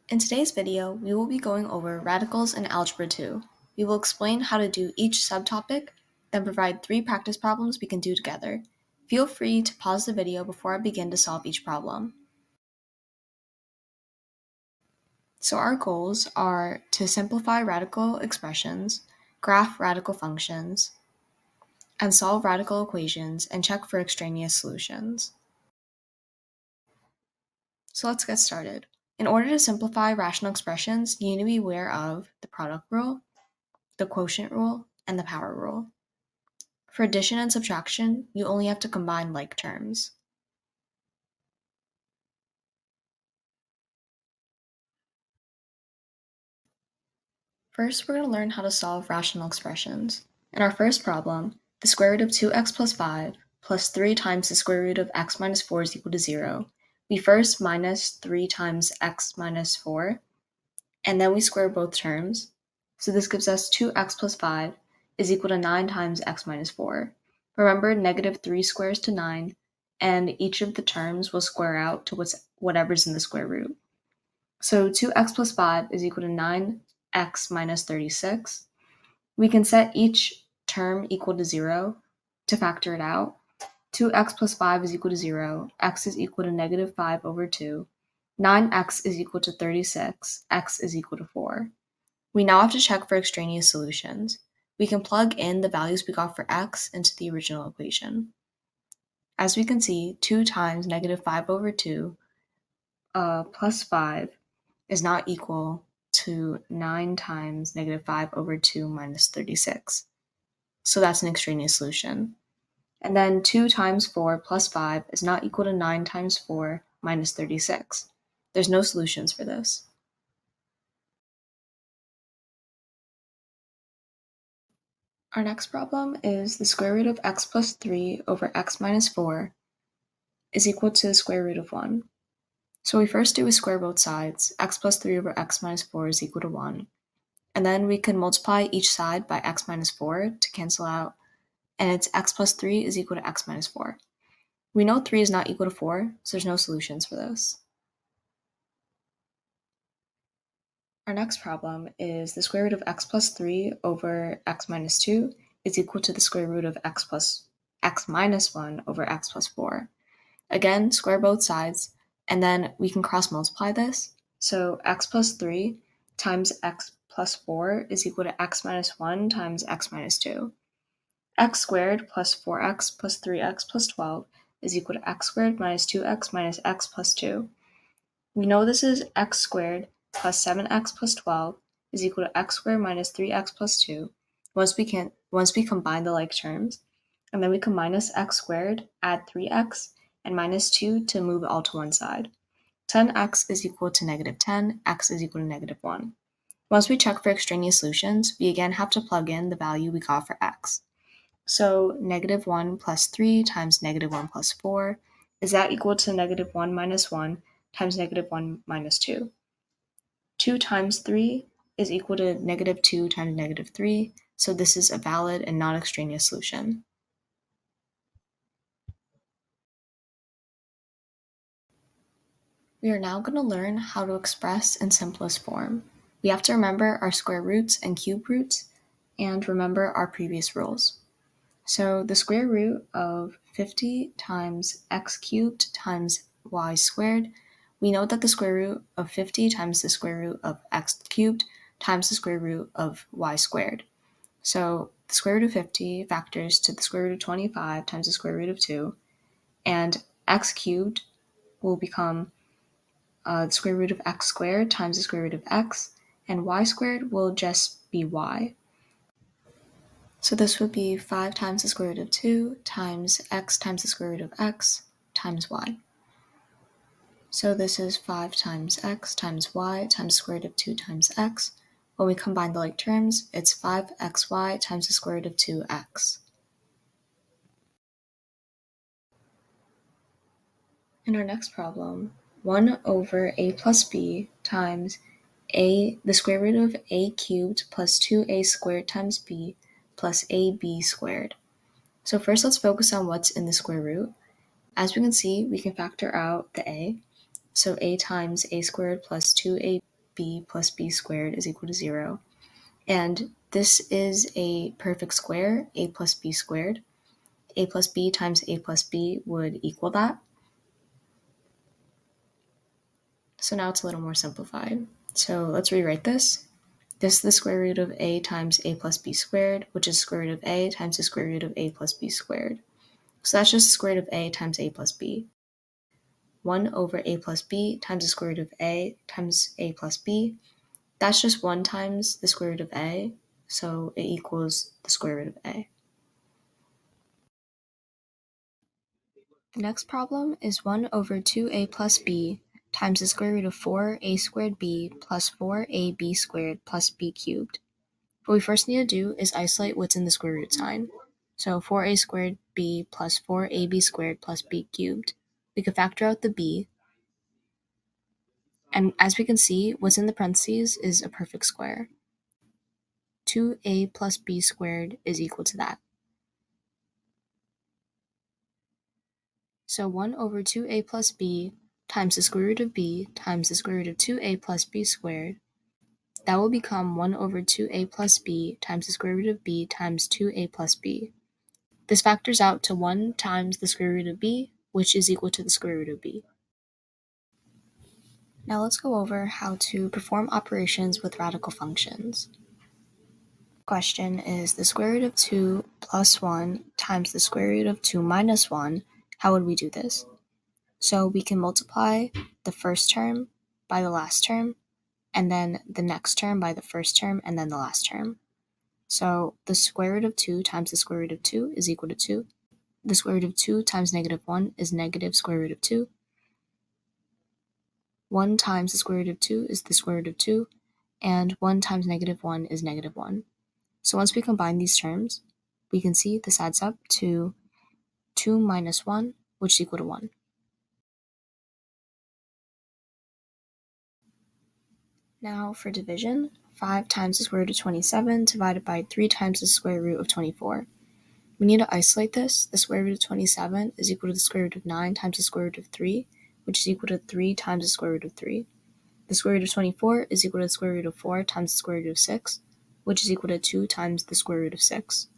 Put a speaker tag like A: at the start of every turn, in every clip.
A: In today's video, we will be going over radicals in Algebra 2. We will explain how to do each subtopic, then provide 3 practice problems we can do together. Feel free to pause the video before I begin to solve each problem. So our goals are to simplify radical expressions, graph radical functions, and solve radical equations and check for extraneous solutions. So let's get started. In order to simplify rational expressions, you need to be aware of the product rule, the quotient rule, and the power rule. For addition and subtraction, you only have to combine like terms. First, we're going to learn how to solve rational expressions. In our first problem, the square root of 2x plus 5 plus 3 times the square root of x minus 4 is equal to 0. We first minus 3 times x minus 4, and then we square both terms. So this gives us 2x plus 5 is equal to 9 times x minus 4. Remember, negative 3 squares to 9, and each of the terms will square out to whatever's in the square root. So 2x plus 5 is equal to 9x minus 36. We can set each term equal to 0 to factor it out. 2x plus 5 is equal to 0, x is equal to negative 5 over 2, 9x is equal to 36, x is equal to 4. We now have to check for extraneous solutions. We can plug in the values we got for x into the original equation. As we can see, 2 times negative 5 over 2 plus 5 is not equal to 9 times negative 5 over 2 minus 36. So that's an extraneous solution. And then 2 times 4 plus 5 is not equal to 9 times 4 minus 36. There's no solutions for this. Our next problem is the square root of x plus 3 over x minus 4 is equal to the square root of 1. So we first do is square both sides. X plus 3 over x minus 4 is equal to 1. And then we can multiply each side by x minus 4 to cancel out, and it's x plus 3 is equal to x minus 4. We know 3 is not equal to 4, so there's no solutions for this. Our next problem is the square root of x plus 3 over x minus 2 is equal to the square root of x minus 1 over x plus 4. Again, square both sides, and then we can cross multiply this. So x plus 3 times x plus 4 is equal to x minus 1 times x minus 2. X squared plus 4x plus 3x plus 12 is equal to x squared minus 2x minus x plus 2. We know this is x squared plus 7x plus 12 is equal to x squared minus 3x plus 2 once we combine the like terms, and then we can minus x squared, add 3x, and minus 2 to move it all to one side. 10x is equal to negative 10, x is equal to negative 1. Once we check for extraneous solutions, we again have to plug in the value we got for x. So negative 1 plus 3 times negative 1 plus 4, is that equal to negative 1 minus 1 times negative 1 minus 2? 2 times 3 is equal to negative 2 times negative 3, so this is a valid and non-extraneous solution. We are now going to learn how to express in simplest form. We have to remember our square roots and cube roots, and remember our previous rules. So the square root of 50 times x cubed times y squared, we know that the square root of 50 times the square root of x cubed times the square root of y squared. So the square root of 50 factors to the square root of 25 times the square root of 2, and x cubed will become the square root of x squared times the square root of x, and y squared will just be y. So this would be 5 times the square root of 2 times x times the square root of x times y. So this is 5 times x times y times the square root of 2 times x. When we combine the like terms, it's 5xy times the square root of 2x. In our next problem, 1 over a plus b times the square root of a cubed plus 2a squared times b plus ab squared. So first let's focus on what's in the square root. As we can see, we can factor out the a. So a times a squared plus 2ab b plus b squared is equal to 0. And this is a perfect square, a plus b squared. A plus b times a plus b would equal that. So now it's a little more simplified. So let's rewrite this. This is the square root of a times a plus b squared, which is square root of a times the square root of a plus b squared. So that's just the square root of a times a plus b. 1 over a plus b times the square root of a times a plus b. That's just 1 times the square root of a, so it equals the square root of a. The next problem is 1 over 2a plus b times the square root of 4a squared b plus 4ab squared plus b cubed. What we first need to do is isolate what's in the square root sign. So 4a squared b plus 4ab squared plus b cubed. We can factor out the b. And as we can see, what's in the parentheses is a perfect square. 2a plus b squared is equal to that. So 1 over 2a plus b times the square root of b times the square root of 2a plus b squared. That will become 1 over 2a plus b times the square root of b times 2a plus b. This factors out to 1 times the square root of b, which is equal to the square root of b. Now let's go over how to perform operations with radical functions. Question is the square root of 2 plus 1 times the square root of 2 minus 1. How would we do this? So we can multiply the first term by the last term, and then the next term by the first term, and then the last term. So the square root of 2 times the square root of 2 is equal to 2. The square root of 2 times negative 1 is negative square root of 2. 1 times the square root of 2 is the square root of 2, and 1 times negative 1 is negative 1. So once we combine these terms, we can see this adds up to 2 minus 1, which is equal to 1. Now for division, 5 times the square root of 27 divided by 3 times the square root of 24. We need to isolate this. The square root of 27 is equal to the square root of 9 times the square root of 3, which is equal to 3 times the square root of 3. The square root of 24 is equal to the square root of 4 times the square root of 6, which is equal to 2 times the square root of 6.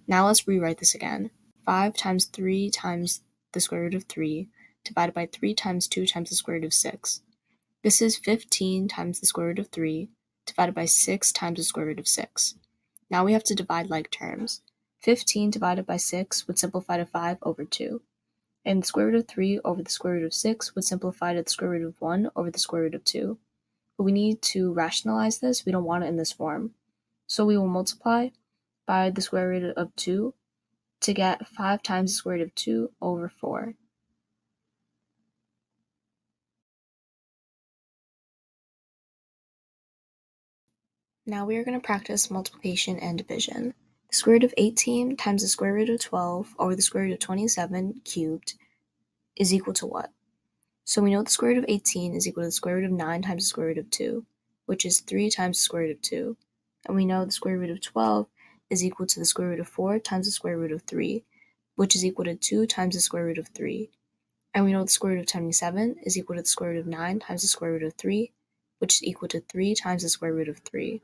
A: Now let's rewrite this again. 5 times 3 times the square root of 3 divided by 3 times 2 times the square root of 6. This is 15 times the square root of 3 divided by 6 times the square root of 6. Now we have to divide like terms. 15 divided by 6 would simplify to 5 over 2. And the square root of 3 over the square root of 6 would simplify to the square root of 1 over the square root of 2. But we need to rationalize this. We don't want it in this form. So we will multiply by the square root of 2 to get 5 times the square root of 2 over 4. Now we are going to practice multiplication and division. The square root of 18 times the square root of 12 over the square root of 27 cubed is equal to what? So we know the square root of 18 is equal to the square root of 9 times the square root of 2, which is 3 times the square root of 2. And we know the square root of 12 is equal to the square root of 4 times the square root of 3, which is equal to 2 times the square root of 3. And we know the square root of 27 is equal to the square root of 9 times the square root of 3, which is equal to 3 times the square root of 3.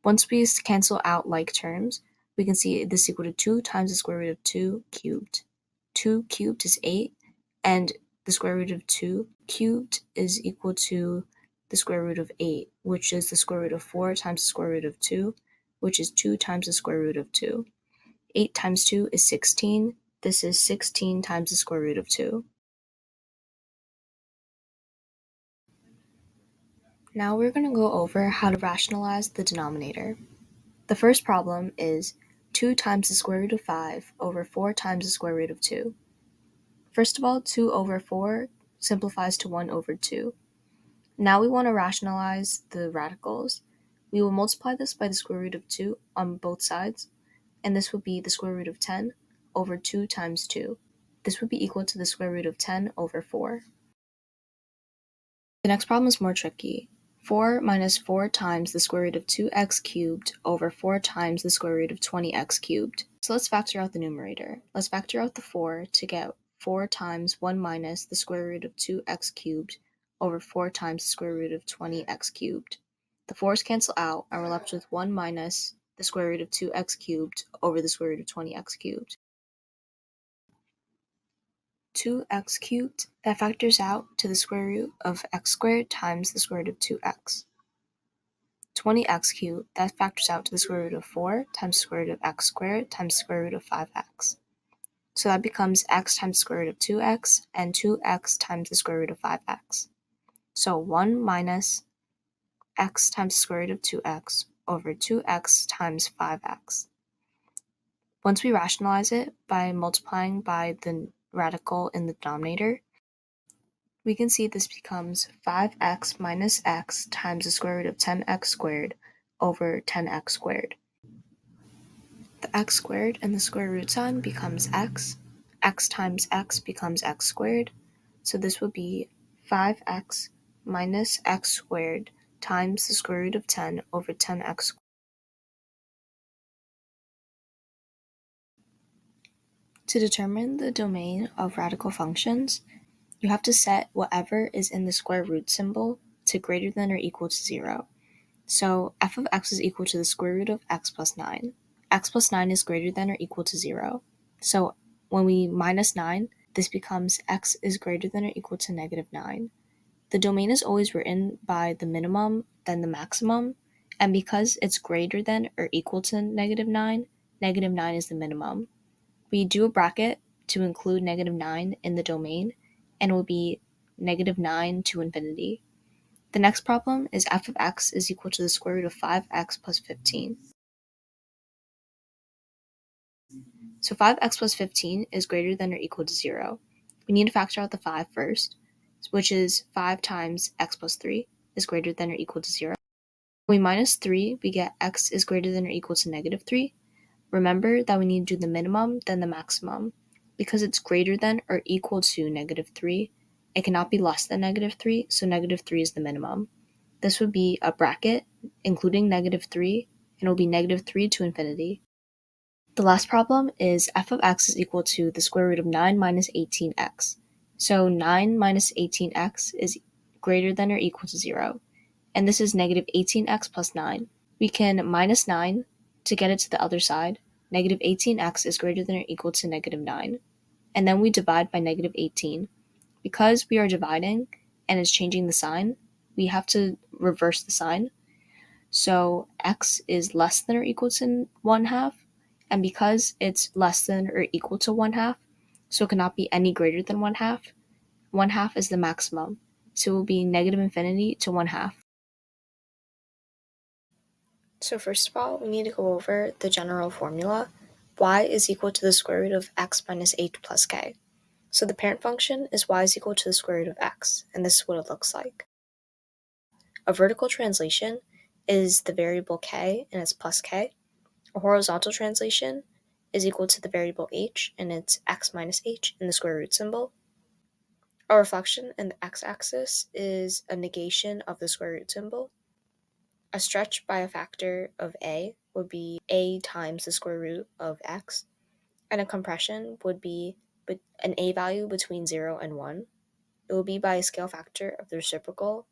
A: Once we cancel out like terms, we can see this equal to 2 times the square root of 2 cubed. 2 cubed is 8, and the square root of 2 cubed is equal to the square root of 8, which is the square root of 4 times the square root of 2, which is 2 times the square root of 2. 8 times 2 is 16. This is 16 times the square root of 2. Now we're going to go over how to rationalize the denominator. The first problem is 2 times the square root of 5 over 4 times the square root of 2. First of all, 2 over 4 simplifies to 1 over 2. Now we want to rationalize the radicals. We will multiply this by the square root of 2 on both sides, and this would be the square root of 10 over 2 times 2. This would be equal to the square root of 10 over 4. The next problem is more tricky. 4 minus 4 times the square root of 2x cubed over 4 times the square root of 20x cubed. So let's factor out the numerator. Let's factor out the 4 to get 4 times 1 minus the square root of 2x cubed over 4 times the square root of 20x cubed. The 4's cancel out, and we're left with 1 minus the square root of 2x cubed over the square root of 20x cubed. 2x cubed, that factors out to the square root of x squared times the square root of 2x. 20x cubed, that factors out to the square root of 4 times the square root of x squared times the square root of 5x. So that becomes x times the square root of 2x and 2x times the square root of 5x. So 1 minus x times the square root of 2x over 2x times 5x. Once we rationalize it by multiplying by the radical in the denominator, we can see this becomes 5x minus x times the square root of 10x squared over 10x squared. The x squared and the square root sign becomes x. X times x becomes x squared. So this would be 5x minus x squared times the square root of 10 over 10x squared. To determine the domain of radical functions, you have to set whatever is in the square root symbol to greater than or equal to 0. So f of x is equal to the square root of x plus 9. X plus 9 is greater than or equal to 0. So when we minus 9, this becomes x is greater than or equal to negative 9. The domain is always written by the minimum, then the maximum, and because it's greater than or equal to negative 9 is the minimum. We do a bracket to include negative 9 in the domain, and it will be negative 9 to infinity. The next problem is f of x is equal to the square root of 5x plus 15. So 5x plus 15 is greater than or equal to 0. We need to factor out the 5 first, which is 5 times x plus 3 is greater than or equal to 0. When we minus 3, we get x is greater than or equal to negative 3. Remember that we need to do the minimum, then the maximum. Because it's greater than or equal to negative 3, it cannot be less than negative 3, so negative 3 is the minimum. This would be a bracket, including negative 3, and it will be negative 3 to infinity. The last problem is f of x is equal to the square root of 9 minus 18x. So 9 minus 18x is greater than or equal to 0, and this is negative 18x plus 9. We can minus 9 to get it to the other side. Negative 18x is greater than or equal to negative 9. And then we divide by negative 18. Because we are dividing and it's changing the sign, we have to reverse the sign. So x is less than or equal to 1/2. And because it's less than or equal to 1/2, so it cannot be any greater than 1/2, 1/2 is the maximum. So it will be negative infinity to 1/2. So first of all, we need to go over the general formula. Y is equal to the square root of x minus 8 plus k. So the parent function is y is equal to the square root of x, and this is what it looks like. A vertical translation is the variable k, and it's plus k. A horizontal translation is equal to the variable h, and it's x minus h in the square root symbol. A reflection in the x-axis is a negation of the square root symbol. A stretch by a factor of a would be a times the square root of x, and a compression would be an a value between 0 and 1. It will be by a scale factor of the reciprocal.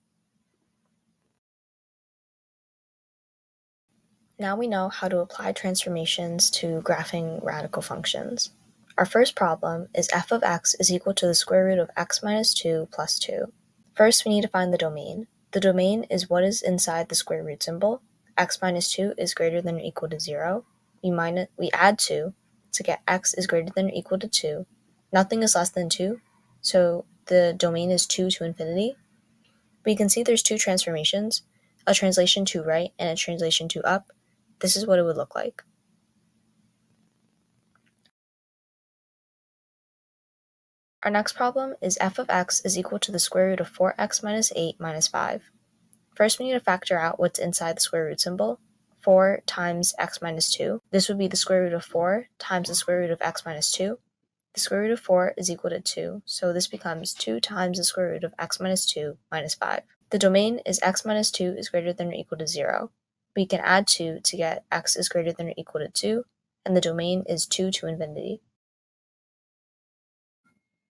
A: Now we know how to apply transformations to graphing radical functions. Our first problem is f of x is equal to the square root of x minus 2 plus 2. First, we need to find the domain. The domain is what is inside the square root symbol. X minus 2 is greater than or equal to 0. We add 2 to get x is greater than or equal to 2. Nothing is less than 2, so the domain is 2 to infinity. We can see there's two transformations, a translation to right and a translation to up. This is what it would look like. Our next problem is f of x is equal to the square root of 4x minus 8 minus 5. First, we need to factor out what's inside the square root symbol. 4 times x minus 2. This would be the square root of 4 times the square root of x minus 2. The square root of 4 is equal to 2, so this becomes 2 times the square root of x minus 2 minus 5. The domain is x minus 2 is greater than or equal to 0. We can add 2 to get x is greater than or equal to 2, and the domain is 2 to infinity.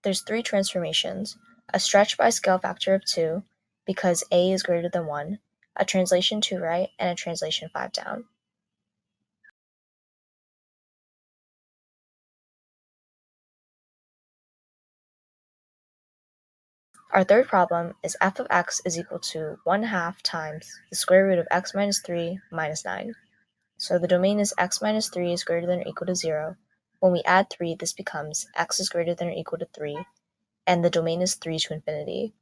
A: There's 3 transformations: a stretch by scale factor of 2, because a is greater than 1, a translation 2 right, and a translation 5 down. Our third problem is f of x is equal to 1/2 times the square root of x minus 3 minus 9. So the domain is x minus 3 is greater than or equal to 0. When we add 3, this becomes x is greater than or equal to 3, and the domain is 3 to infinity.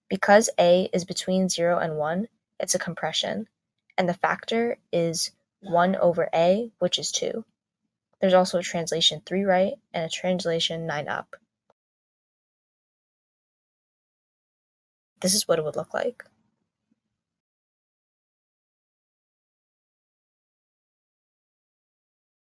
A: Because a is between 0 and 1, it's a compression, and the factor is 1 over a, which is 2. There's also a translation 3 right and a translation 9 up. This is what it would look like.